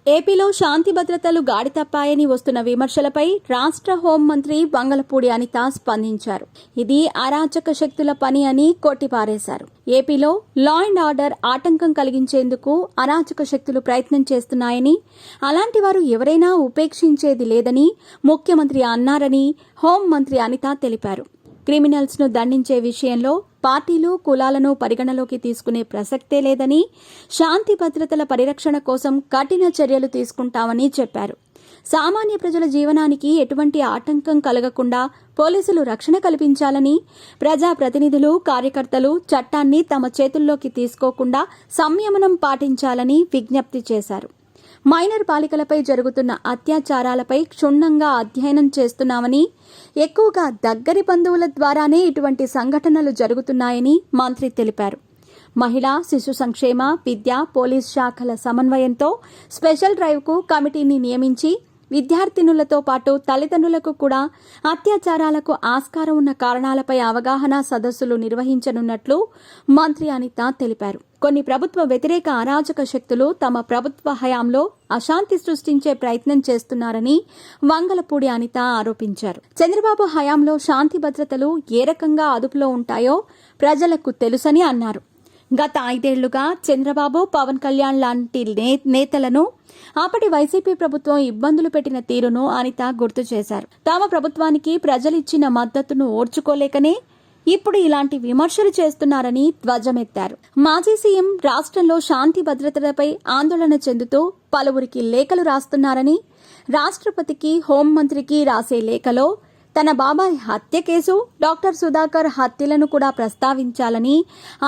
ఏపీలో శాంతి భద్రతలు గాడి తప్పాయని వస్తున్న విమర్శలపై రాష్ట్ర హోంమంత్రి వంగలపూడి అనిత స్పందించారు. ఇది అరాచక శక్తుల పని అని కొట్టిపారేశారు. ఏపీలో లా అండ్ ఆర్డర్ ఆటంకం కలిగించేందుకు అరాచక శక్తులు ప్రయత్నం చేస్తున్నాయని, అలాంటి వారు ఎవరైనా ఉపేక్షించేది లేదని ముఖ్యమంత్రి అన్నారని హోంమంత్రి అనిత తెలిపారు. క్రిమినల్స్ ను దండించే విషయంలో పార్టీలు, కులాలను పరిగణలోకి తీసుకునే ప్రసక్తే లేదని, శాంతి భద్రతల పరిరక్షణ కోసం కఠిన చర్యలు తీసుకుంటామని చెప్పారు. సామాన్య ప్రజల జీవనానికి ఎటువంటి ఆటంకం కలగకుండా పోలీసులు రక్షణ కల్పించాలని, ప్రజాప్రతినిధులు, కార్యకర్తలు చట్టాన్ని తమ చేతుల్లోకి తీసుకోకుండా సంయమనం పాటించాలని విజ్ఞప్తి చేశారు. మైనర్ బాలికలపై జరుగుతున్న అత్యాచారాలపై క్షుణ్ణంగా అధ్యయనం చేస్తున్నామని, ఎక్కువగా దగ్గరి బంధువుల ద్వారానే ఇటువంటి సంఘటనలు జరుగుతున్నాయని మంత్రి తెలిపారు. మహిళా, శిశు సంక్షేమ, విద్య, పోలీస్ శాఖల సమన్వయంతో స్పెషల్ డ్రైవ్కు కమిటీని నియమించి విద్యార్థినులతో పాటు తల్లిదండ్రులకు కూడా అత్యాచారాలకు ఆస్కారం ఉన్న కారణాలపై అవగాహన సదస్సులు నిర్వహించనున్నట్లు మంత్రి అనిత తెలిపారు. కొన్ని ప్రభుత్వ వ్యతిరేక అరాచక శక్తులు తమ ప్రభుత్వ హయాంలో అశాంతి సృష్టించే ప్రయత్నం చేస్తున్నారని వంగలపూడి అనిత ఆరోపించారు. చంద్రబాబు హయాంలో శాంతి భద్రతలు ఏ రకంగా అదుపులో ఉంటాయో ప్రజలకు తెలుసని అన్నారు. గత 5 ఏళ్లుగా చంద్రబాబు, పవన్ కళ్యాణ్ లాంటి నేతలను అప్పటి వైసీపీ ప్రభుత్వం ఇబ్బందులు పెట్టిన తీరును అనిత గుర్తు చేశారు. తమ ప్రభుత్వానికి ప్రజలిచ్చిన మద్దతును ఓర్చుకోలేకనే ఇప్పుడు ఇలాంటి విమర్శలు చేస్తున్నారని ధ్వజమెత్తారు. మాజీ సీఎం రాష్ట్రంలో శాంతి భద్రతలపై ఆందోళన చెందుతూ పలువురికి లేఖలు రాస్తున్నారని, రాష్ట్రపతికి, హోంమంత్రికి రాసే లేఖలో తన బాబాయ్ హత్య కేసు, డాక్టర్ సుధాకర్ హత్యలను కూడా ప్రస్తావించాలని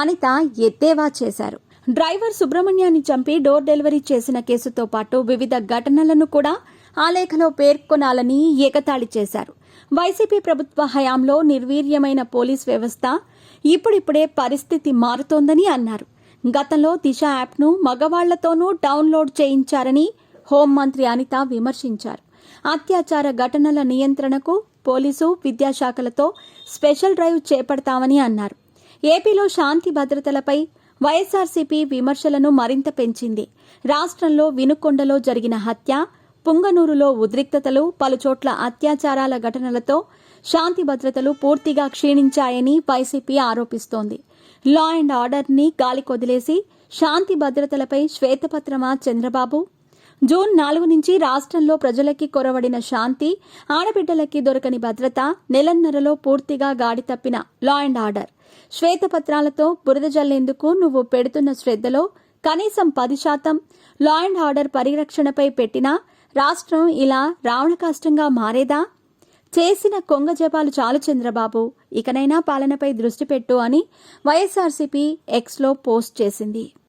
అనిత ఎద్దేవా చేశారు. డ్రైవర్ సుబ్రహ్మణ్యాన్ని చంపి డోర్ డెలివరీ చేసిన కేసుతో పాటు వివిధ ఘటనలను కూడా ఆ లేఖలో పేర్కొనాలని ఎగతాళి చేశారు. వైసీపీ ప్రభుత్వ హయాంలో నిర్వీర్యమైన పోలీస్ వ్యవస్థ ఇప్పుడిప్పుడే పరిస్థితి మారుతోందని అన్నారు. గతంలో దిశ యాప్ను మగవాళ్లతోనూ డౌన్లోడ్ చేయించారని హోంమంత్రి అనిత విమర్శించారు. అత్యాచార ఘటనల నియంత్రణకు పోలీసు, విద్యాశాఖలతో స్పెషల్ డ్రైవ్ చేపడతామని అన్నారు. ఏపీలో శాంతి భద్రతలపై వైఎస్ఆర్సీపీ విమర్శలను మరింత పెంచింది. రాష్ట్రంలో వినుకొండలో జరిగిన హత్య, పుంగనూరులో ఉద్రిక్తతలు, పలుచోట్ల అత్యాచారాల ఘటనలతో శాంతి భద్రతలు పూర్తిగా క్షీణించాయని వైసీపీ ఆరోపిస్తోంది. లా అండ్ ఆర్డర్ని గాలికొదిలేసి శాంతి భద్రతలపై శ్వేతపత్రమా చంద్రబాబు? జూన్ 4 నుంచి రాష్ట్రంలో ప్రజలకి కొరవడిన శాంతి, ఆడబిడ్డలకి దొరకని భద్రత, నెలన్నరలో పూర్తిగా గాడి తప్పిన లా అండ్ ఆర్డర్. శ్వేతపత్రాలతో బురద జల్లేందుకు నువ్వు పెడుతున్న శ్రద్ధలో కనీసం 10% లా అండ్ ఆర్డర్ పరిరక్షణపై పెట్టినా రాష్ట్రం ఇలా రావణకాష్టంగా మారేదా? చేసిన కొంగ జపాలు చాలు చంద్రబాబు, ఇకనైనా పాలనపై దృష్టి పెట్టు అని వైఎస్ఆర్సీపీ ఎక్స్లో పోస్ట్ చేసింది.